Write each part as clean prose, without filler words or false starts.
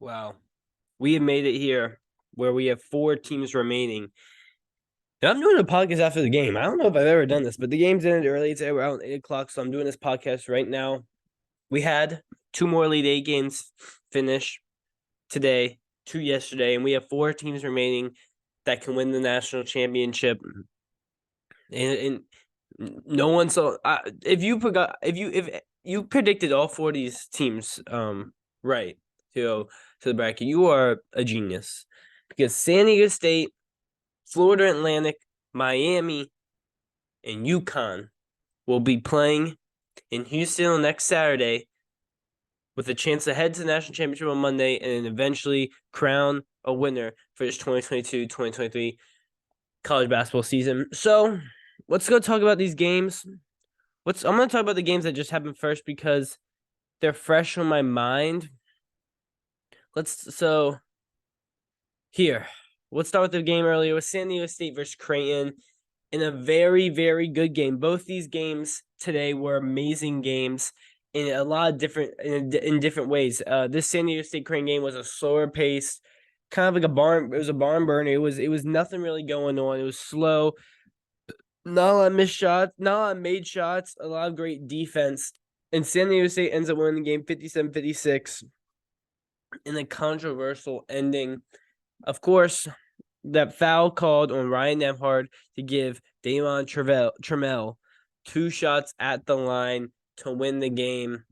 Wow. We have made it here where we have 4 teams remaining. And I'm doing a podcast after the game. I don't know if I've ever done this, but the game's ended early. It's around 8 o'clock, so I'm doing this podcast right now. We had 2 more Elite Eight games finish today, 2 yesterday, and we have 4 teams remaining that can win the national championship. And no one saw if you predicted all 4 of these teams right to the bracket, you are a genius. Because San Diego State, Florida Atlantic, Miami, and UConn will be playing in Houston next Saturday with a chance to head to the national championship on Monday and then eventually crown a winner for this 2022-2023 college basketball season. So let's go talk about these games. I'm going to talk about the games that just happened first because they're fresh on my mind. Here, let's start with the game earlier with San Diego State versus Creighton in a very, very good game. Both these games today were amazing games in a lot of in different ways. This San Diego State Creighton game was a slower paced, kind of like a barn. It was a barn burner. It was nothing really going on. It was slow. Not a lot of missed shots, not a lot of made shots, a lot of great defense. And San Diego State ends up winning the game 57-56 in a controversial ending. Of course, that foul called on Ryan Nembhard to give Damon Trammell 2 shots at the line to win the game.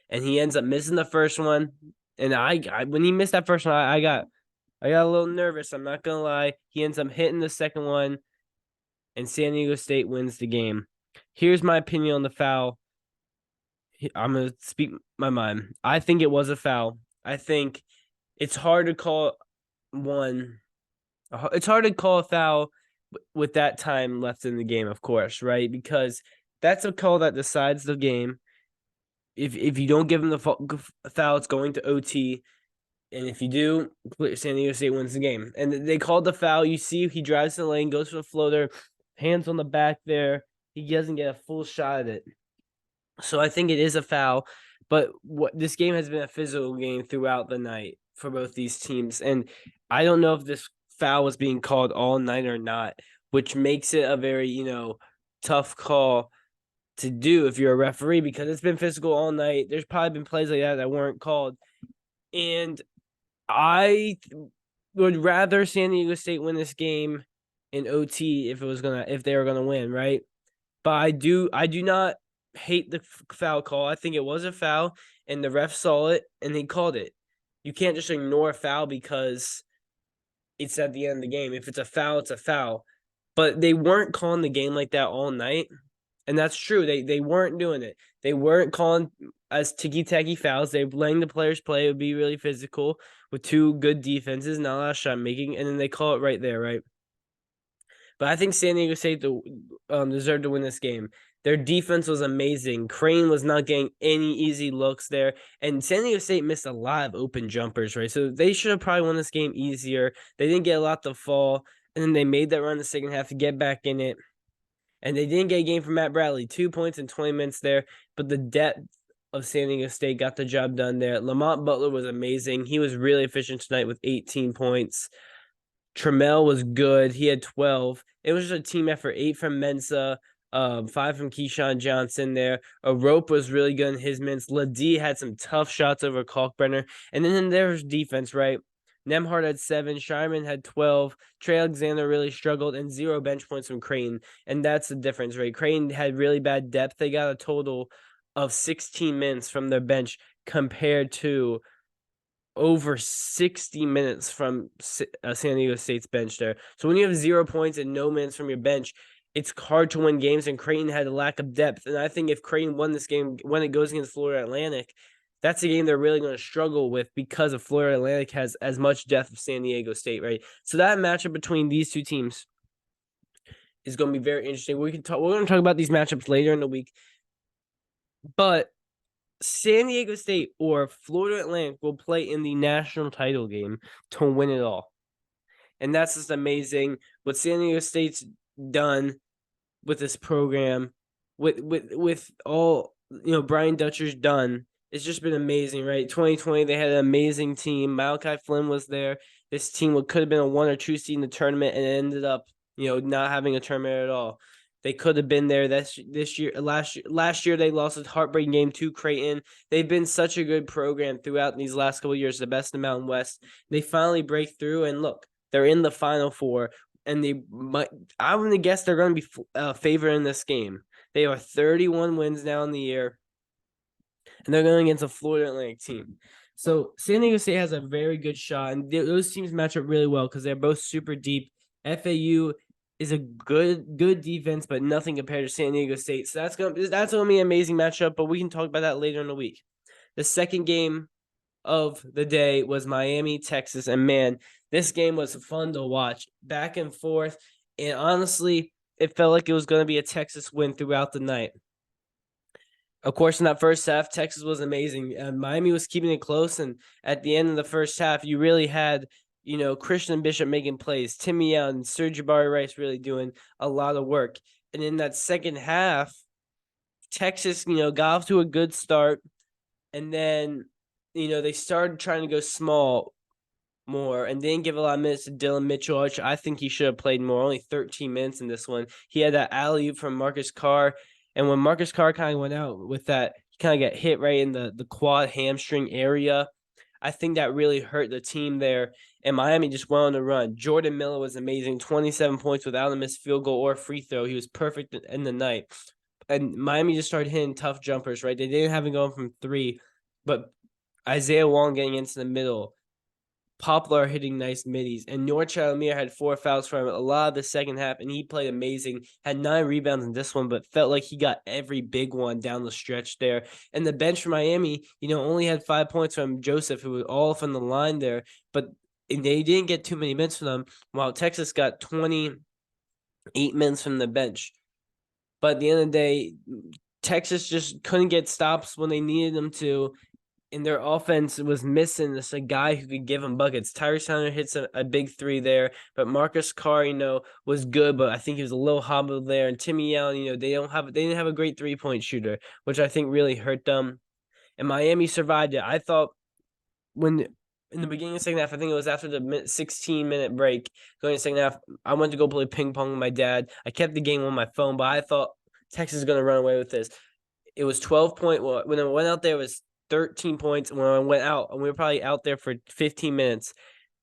And he ends up missing the first one. And I when he missed that first one, I got a little nervous. I'm not gonna lie. He ends up hitting the second one, and San Diego State wins the game. Here's my opinion on the foul. I'm gonna speak my mind. I think it was a foul. I think it's hard to call one. It's hard to call a foul with that time left in the game, of course, right? Because that's a call that decides the game. If you don't give him the foul, it's going to OT. And if you do, San Diego State wins the game. And they called the foul. You see, he drives to the lane, goes for the floater, hands on the back there. He doesn't get a full shot at it. So I think it is a foul. But this game has been a physical game throughout the night for both these teams. And I don't know if this foul was being called all night or not, which makes it a very, tough call to do if you're a referee because it's been physical all night. There's probably been plays like that weren't called. And I would rather San Diego State win this game in OT if they were gonna win, right? But I do not hate the foul call. I think it was a foul, and the ref saw it and he called it. You can't just ignore a foul because it's at the end of the game. If it's a foul, it's a foul. But they weren't calling the game like that all night. And that's true. They weren't doing it. They weren't calling as ticky-tacky fouls. They were letting the players play. It would be really physical with 2 good defenses, not a lot of shot making, and then they call it right there, right? But I think San Diego State deserved to win this game. Their defense was amazing. Crane was not getting any easy looks there. And San Diego State missed a lot of open jumpers, right? So they should have probably won this game easier. They didn't get a lot to fall. And then they made that run in the second half to get back in it. And they didn't get a game from Matt Bradley. 2 points in 20 minutes there. But the depth of San Diego State got the job done there. Lamont Butler was amazing. He was really efficient tonight with 18 points. Trammell was good. He had 12. It was just a team effort. 8 from Mensa, 5 from Keyshawn Johnson there. A Rope was really good in his minutes. Ladie had some tough shots over Kalkbrenner. And then there's defense, right? Nembhard had 7. Shireman had 12. Trey Alexander really struggled, and 0 bench points from Creighton. And that's the difference, right? Creighton had really bad depth. They got a total of 16 minutes from their bench compared to over 60 minutes from San Diego State's bench there. So when you have 0 points and no minutes from your bench, it's hard to win games, and Creighton had a lack of depth. And I think if Creighton won this game when it goes against Florida Atlantic, that's a game they're really going to struggle with because of Florida Atlantic has as much depth as San Diego State, right? So that matchup between these 2 teams is going to be very interesting. We're going to talk about these matchups later in the week. But San Diego State or Florida Atlantic will play in the national title game to win it all. And that's just amazing. What San Diego State's done with this program, with all Brian Dutcher's done it's just been amazing, right? 2020, they had an amazing team. Malachi Flynn was there. This team could have been a 1 or 2 seed in the tournament, and it ended up, not having a tournament at all. They could have been there this year. Last year they lost a heartbreaking game to Creighton. They've been such a good program throughout these last couple of years, the best in the Mountain West. They finally break through, and look, they're in the Final Four, and I'm going to guess they're going to be favored in this game. They are 31 wins now in the year, and they're going against a Florida Atlantic team. So San Diego State has a very good shot, and those teams match up really well because they're both super deep. FAU is a good defense, but nothing compared to San Diego State. So that's gonna be an amazing matchup, but we can talk about that later in the week. The second game of the day was Miami, Texas, and man, this game was fun to watch, back and forth, and honestly, it felt like it was going to be a Texas win throughout the night. Of course, in that first half, Texas was amazing. Miami was keeping it close, and at the end of the first half, you really had, Christian Bishop making plays, Timmy Young, and Serge Rice really doing a lot of work. And in that second half, Texas, got off to a good start, and then, they started trying to go small more and didn't give a lot of minutes to Dylan Mitchell, which I think he should have played more. Only 13 minutes in this one. He had that alley-oop from Marcus Carr. And when Marcus Carr kind of went out with that, he kind of got hit right in the quad hamstring area. I think that really hurt the team there. And Miami just went on the run. Jordan Miller was amazing. 27 points without a missed field goal or free throw. He was perfect in the night. And Miami just started hitting tough jumpers, right? They didn't have him going from 3, but Isaiah Wong getting into the middle. Poplar hitting nice middies, and North Chalamir had 4 fouls for him a lot of the second half, and he played amazing. Had 9 rebounds in this one, but felt like he got every big one down the stretch there. And the bench for Miami, only had 5 points from Joseph, who was all from the line there, but they didn't get too many minutes from them, while Texas got 28 minutes from the bench. But at the end of the day, Texas just couldn't get stops when they needed them to. And their offense was missing this a guy who could give them buckets. Tyrese Hunter hits a big 3 there, but Marcus Carr, was good, but I think he was a little hobbled there. And Timmy Young, they didn't have a great 3-point shooter, which I think really hurt them. And Miami survived it. I thought in the beginning of the second half, I think it was after the 16-minute break, going to the second half, I went to go play ping pong with my dad. I kept the game on my phone, but I thought Texas is going to run away with this. It was 12-point. When I went out there, it was 13 points. When I went out, and we were probably out there for 15 minutes.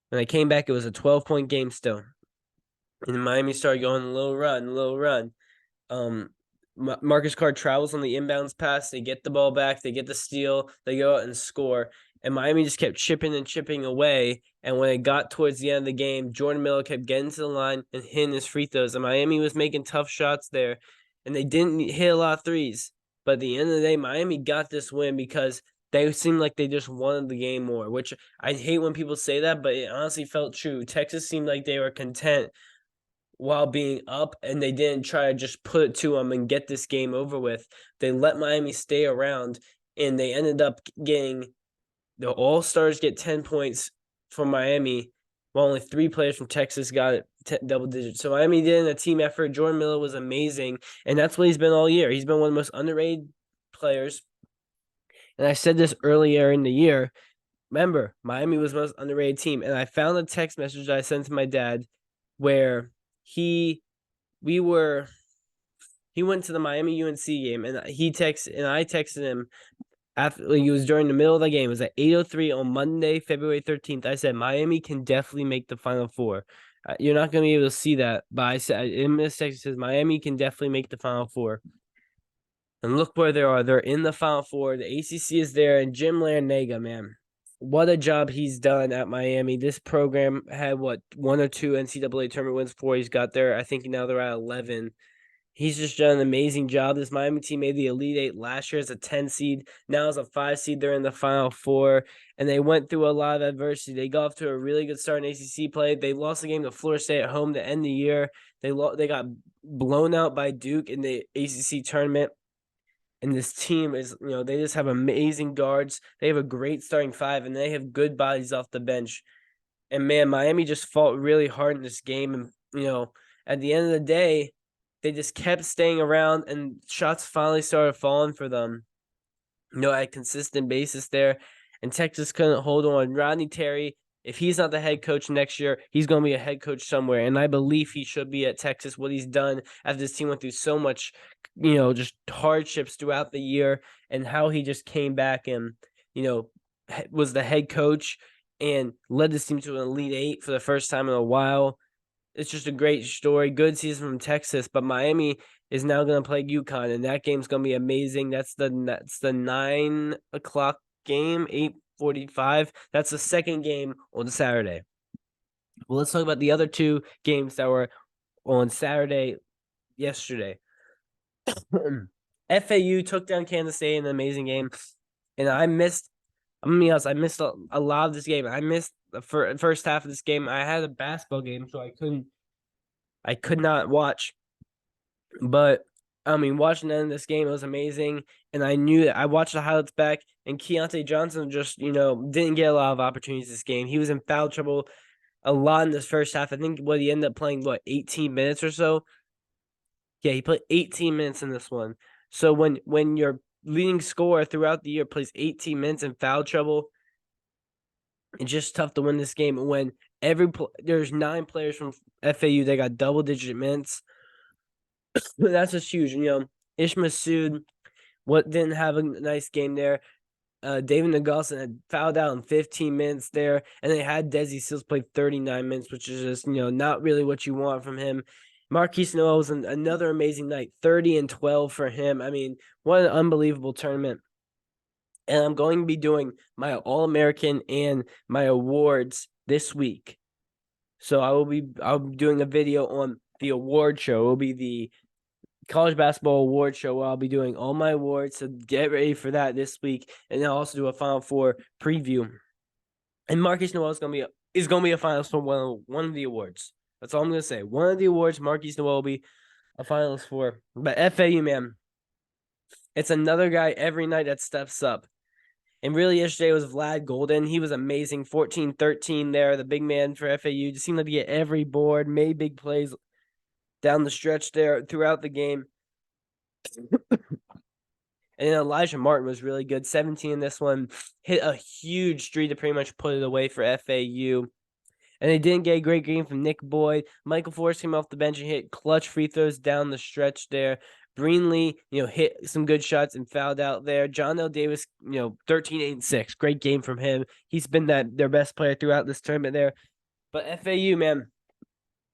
When I came back, it was a 12-point game still. And Miami started going a little run. Marcus Carr travels on the inbounds pass. They get the ball back. They get the steal. They go out and score. And Miami just kept chipping away. And when it got towards the end of the game, Jordan Miller kept getting to the line and hitting his free throws. And Miami was making tough shots there. And they didn't hit a lot of threes. But at the end of the day, Miami got this win because they seemed like they just wanted the game more, which I hate when people say that, but it honestly felt true. Texas seemed like they were content while being up, and they didn't try to just put it to them and get this game over with. They let Miami stay around, and they ended up getting the All-Stars get 10 points from Miami, while only 3 players from Texas got it double digits. So Miami did in a team effort. Jordan Miller was amazing, and that's what he's been all year. He's been one of the most underrated players. And I said this earlier in the year. Remember, Miami was the most underrated team. And I found a text message that I sent to my dad where he went to the Miami UNC game, and I texted him after he was during the middle of the game. It was at 8:03 on Monday, February 13th. I said, Miami can definitely make the Final Four. You're not going to be able to see that, but I said in this text, it says Miami can definitely make the Final Four. And look where they are. They're in the Final Four. The ACC is there, and Jim Larinaga, man, what a job he's done at Miami. This program had, 1 or 2 NCAA tournament wins before he's got there. I think now they're at 11. He's just done an amazing job. This Miami team made the Elite Eight last year as a 10 seed. Now as a 5 seed, they're in the Final Four, and they went through a lot of adversity. They got off to a really good start in ACC play. They lost the game to Florida State at home to end the year. They got blown out by Duke in the ACC tournament. And this team is, they just have amazing guards. They have a great starting 5, and they have good bodies off the bench. And, man, Miami just fought really hard in this game. And, at the end of the day, they just kept staying around, and shots finally started falling for them. at a consistent basis there. And Texas couldn't hold on. Rodney Terry, if he's not the head coach next year, he's going to be a head coach somewhere. And I believe he should be at Texas. What he's done after this team went through so much, just hardships throughout the year, and how he just came back and, was the head coach and led this team to an Elite Eight for the first time in a while. It's just a great story. Good season from Texas, but Miami is now going to play UConn, and that game's going to be amazing. That's the 9:00 game, 8:45. That's the second game on Saturday. Well, let's talk about the other two games that were on Saturday yesterday. FAU took down Kansas State in an amazing game, and I'm gonna be honest, I missed a lot of this game. I missed the first half of this game. I had a basketball game, so I could not watch. But watching the end of this game, it was amazing, and I knew that I watched the highlights back, and Keontae Johnson just didn't get a lot of opportunities this game. He was in foul trouble a lot in this first half. I think he ended up playing 18 minutes or so. Yeah, he played 18 minutes in this one. So when your leading scorer throughout the year plays 18 minutes in foul trouble, it's just tough to win this game. When there's 9 players from FAU that got double-digit minutes, that's just huge. Ish Masood didn't have a nice game there. David Nicholson had fouled out in 15 minutes there, and they had Desi Seals play 39 minutes, which is just not really what you want from him. Marquise Noel was another amazing night, 30 and 12 for him. What an unbelievable tournament. And I'm going to be doing my All-American and my awards this week. So I'll be doing a video on the award show. It will be the college basketball award show where I'll be doing all my awards. So get ready for that this week. And then I'll also do a Final Four preview. And Marquise Noel is going to be a finalist for one of the awards. That's all I'm going to say. One of the awards, Marquise Noel will be a finalist for. But FAU, man, it's another guy every night that steps up. And really, yesterday was Vlad Golden. He was amazing. 14-13 there, the big man for FAU. Just seemed like he hit every board, made big plays down the stretch there throughout the game. And then Elijah Martin was really good. 17 in this one. Hit a huge three to pretty much put it away for FAU. And they didn't get a great game from Nick Boyd. Michael Forrest came off the bench and hit clutch free throws down the stretch there. Breenley, hit some good shots and fouled out there. John L. Davis, 13, 8, and 6. Great game from him. He's been their best player throughout this tournament there. But FAU, man,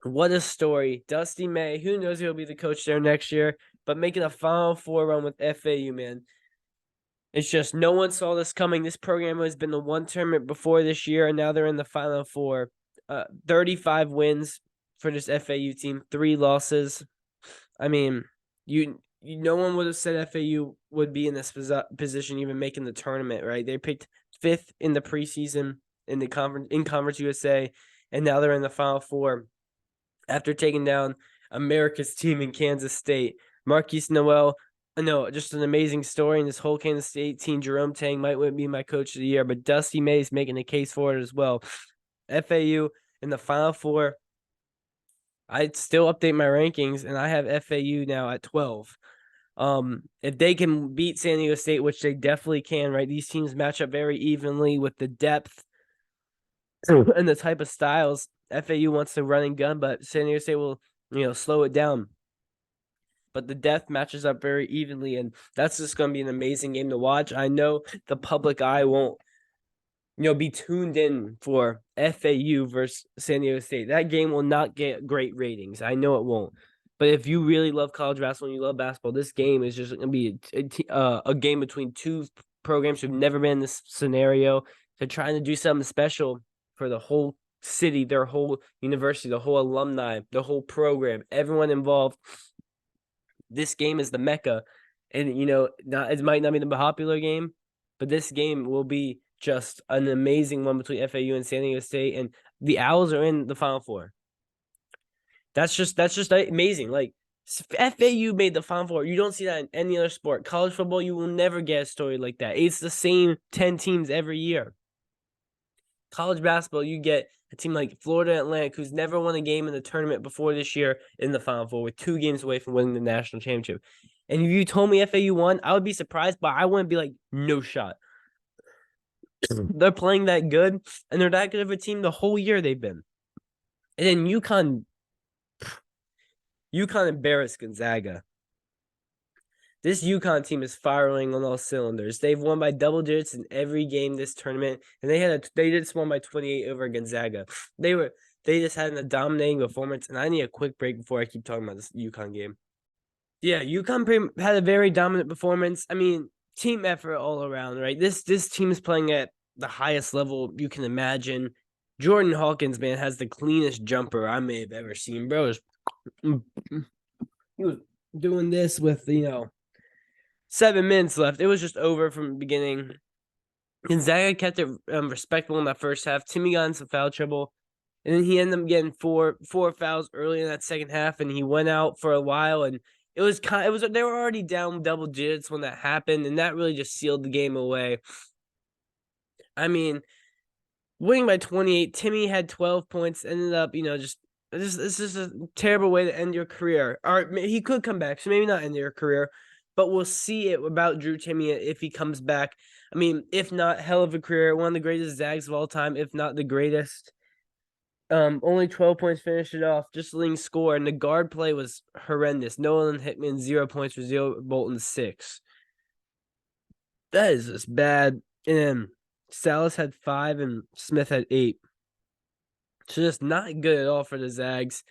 what a story. Dusty May, who knows who will be the coach there next year, but making a Final Four run with FAU, man. It's just no one saw this coming. This program has been the one tournament before this year, and now they're in the Final Four. 35 wins for this FAU team, 3 losses. No one would have said FAU would be in this position, even making the tournament, right? They picked 5th in the preseason in Conference USA, and now they're in the Final Four after taking down America's team in Kansas State. Marquise Noel, just an amazing story. And this whole Kansas State team, Jerome Tang might be my coach of the year, but Dusty May is making a case for it as well. FAU in the Final Four. I'd still update my rankings, and I have FAU now at 12. If they can beat San Diego State, which they definitely can, right? These teams match up very evenly with the depth and the type of styles. FAU wants to run and gun, but San Diego State will, slow it down. But the depth matches up very evenly, and that's just going to be an amazing game to watch. I know the public eye won't, be tuned in for FAU versus San Diego State. That game will not get great ratings. I know it won't. But if you really love college basketball and you love basketball, this game is just going to be a game between two programs who've never been in this scenario. They're trying to do something special for the whole city, their whole university, the whole alumni, the whole program, everyone involved. This game is the mecca. And, it might not be the popular game, but this game will be just an amazing one between FAU and San Diego State. And the Owls are in the Final Four. That's just amazing. Like, FAU made the Final Four. You don't see that in any other sport. College football, you will never get a story like that. It's the same 10 teams every year. College basketball, you get a team like Florida Atlantic, who's never won a game in the tournament before this year, in the Final Four, with 2 games away from winning the national championship. And if you told me FAU won, I would be surprised, but I wouldn't be like, no shot. They're playing that good, and they're that good of a team the whole year they've been. And then UConn embarrassed Gonzaga. This UConn team is firing on all cylinders. They've won by double digits in every game this tournament, and they just won by 28 over Gonzaga. They just had a dominating performance, and I need a quick break before I keep talking about this UConn game. Yeah, UConn had a very dominant performance. I mean, team effort all around, right? This team is playing at the highest level you can imagine. Jordan Hawkins, man, has the cleanest jumper I may have ever seen, bro. He was doing this with 7 minutes left. It was just over from the beginning. Gonzaga kept it respectable in that first half. Timmy got in some foul trouble, and then he ended up getting four fouls early in that second half, and he went out for a while. And they were already down double digits when that happened, and that really just sealed the game away. I mean, winning by 28, Timmy had 12 points, ended up, this is a terrible way to end your career. Or he could come back, so maybe not end your career, but we'll see it about Drew Timme if he comes back. I mean, if not, hell of a career, one of the greatest Zags of all time, if not the greatest. Only 12 points finished it off, just leading score, and the guard play was horrendous. Nolan Hickman 0 points for 0, Bolton 6. That is just bad. And then Salas had 5 and Smith had 8. So just not good at all for the Zags.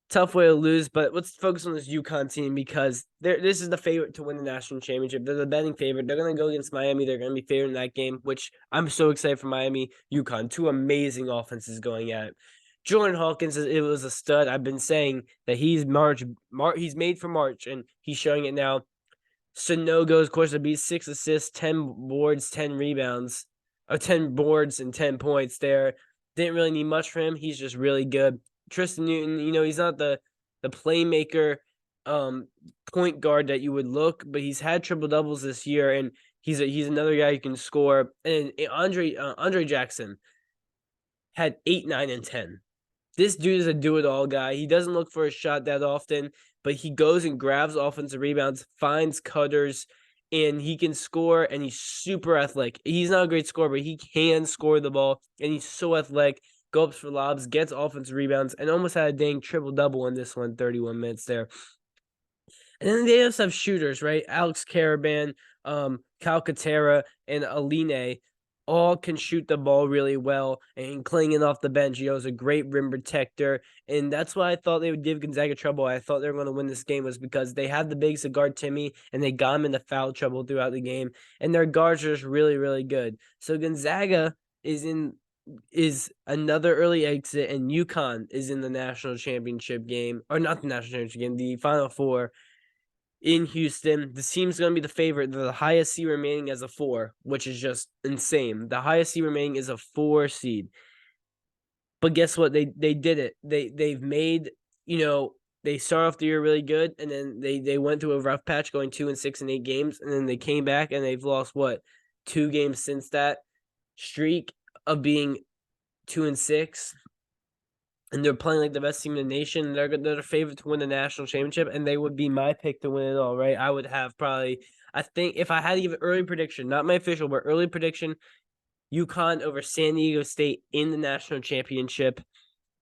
Tough way to lose, but let's focus on this UConn team because this is the favorite to win the national championship. They're the betting favorite. They're going to go against Miami. They're going to be favored in that game, which I'm so excited for Miami. UConn, 2 amazing offenses going at it. Jordan Hawkins, it was a stud. I've been saying that he's he's made for March, and he's showing it now. Sonogo, of course, would be 6 assists, 10 boards, 10 rebounds, 10 boards and 10 points there. Didn't really need much for him. He's just really good. Tristan Newton, he's not the playmaker point guard that you would look, but he's had triple doubles this year, and he's another guy who can score. And Andre Jackson had 8, 9, and 10. This dude is a do-it-all guy. He doesn't look for a shot that often, but he goes and grabs offensive rebounds, finds cutters, and he can score, and he's super athletic. He's not a great scorer, but he can score the ball, and he's so athletic. Go ups for lobs, gets offensive rebounds, and almost had a dang triple-double in this one, 31 minutes there. And then they just have shooters, right? Alex Caravan, Calcaterra, and Aline all can shoot the ball really well, and clinging off the bench, is a great rim protector, and that's why I thought they would give Gonzaga trouble. I thought they were going to win this game was because they had the bigs to guard Timmy, and they got him into foul trouble throughout the game, and their guards are just really, really good. So Gonzaga is another early exit, and UConn is in the national championship game, or not the national championship game, the Final Four in Houston. The team's going to be the favorite. They're the highest seed remaining as a 4, which is just insane. The highest seed remaining is a 4 seed. But guess what? They did it. They've made, they start off the year really good, and then they went through a rough patch going 2 and 6 and 8 games, and then they came back and they've lost 2 games since that streak of being 2 and 6. And they're playing like the best team in the nation. They're the favorite to win the national championship, and they would be my pick to win it all, right? I would have I think if I had to give an early prediction, not my official, but early prediction, UConn over San Diego State in the national championship.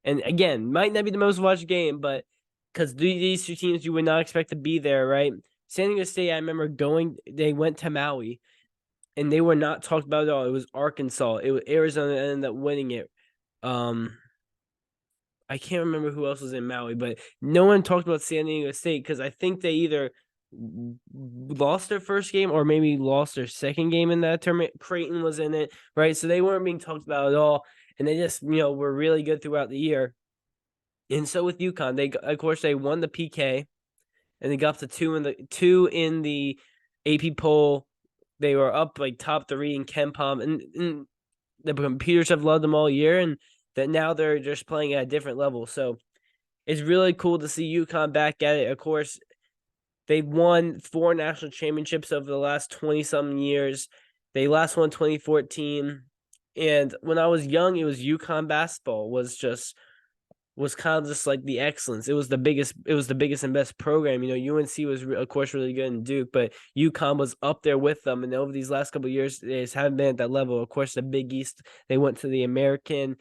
And again, might not be the most watched game, but because these 2 teams you would not expect to be there, right? San Diego State, I remember they went to Maui, and they were not talked about at all. It was Arkansas. It was Arizona that ended up winning it. I can't remember who else was in Maui, but no one talked about San Diego State because I think they either lost their first game or maybe lost their second game in that tournament. Creighton was in it, right? So they weren't being talked about at all, and they just, were really good throughout the year. And so with UConn, they won the PK, and they got up to 2 in the AP poll. They were up like top 3 in KenPom, and the computers have loved them all year, and that now they're just playing at a different level. So it's really cool to see UConn back at it. Of course, they've won 4 national championships over the last 20-something years. They last won 2014. And when I was young, it was UConn basketball was was kind of just like the excellence. It was the biggest and best program. UNC was of course really good in Duke, but UConn was up there with them. And over these last couple of years, they just haven't been at that level. Of course, the Big East, they went to the American,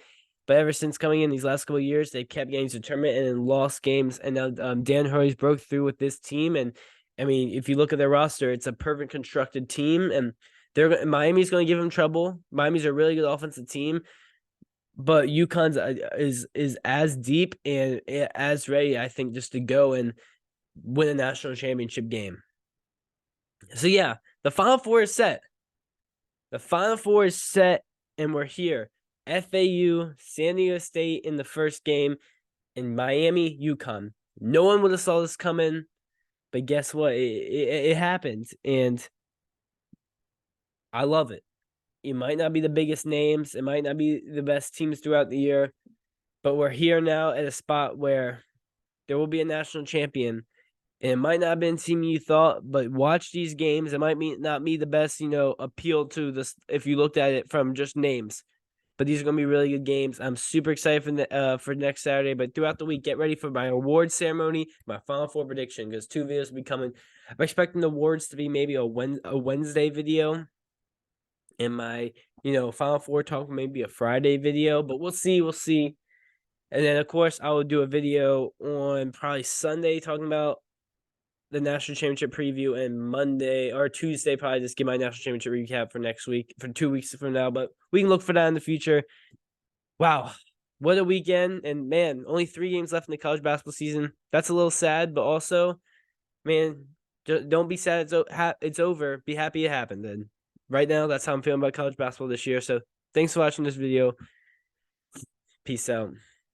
but ever since coming in these last couple of years, they kept getting to the tournament and then lost games. And now Dan Hurley's broke through with this team. And I mean, if you look at their roster, it's a perfect constructed team, and Miami's going to give them trouble. Miami's a really good offensive team, but UConn's is as deep and as ready, I think, just to go and win a national championship game. So yeah, the Final Four is set. And we're here. FAU, San Diego State in the first game, and Miami, UConn. No one would have saw this coming, but guess what? It happened, and I love it. It might not be the biggest names. It might not be the best teams throughout the year, but we're here now at a spot where there will be a national champion. And it might not have been the team you thought, but watch these games. It might not be the best, appeal to this if you looked at it from just names. But these are going to be really good games. I'm super excited for next Saturday. But throughout the week, get ready for my awards ceremony, my Final Four prediction, because 2 videos will be coming. I'm expecting the awards to be maybe a Wednesday video, and my Final Four talk maybe a Friday video. But we'll see. And then of course I will do a video on probably Sunday talking about the national championship preview, and Monday or Tuesday probably just give my national championship recap for next week, for 2 weeks from now. But we can look for that in the future. Wow, what a weekend. And man, only 3 games left in the college basketball season. That's a little sad, but also, man, don't be sad it's over. Be happy it happened. And right now, that's how I'm feeling about college basketball this year. So thanks for watching this video. Peace out.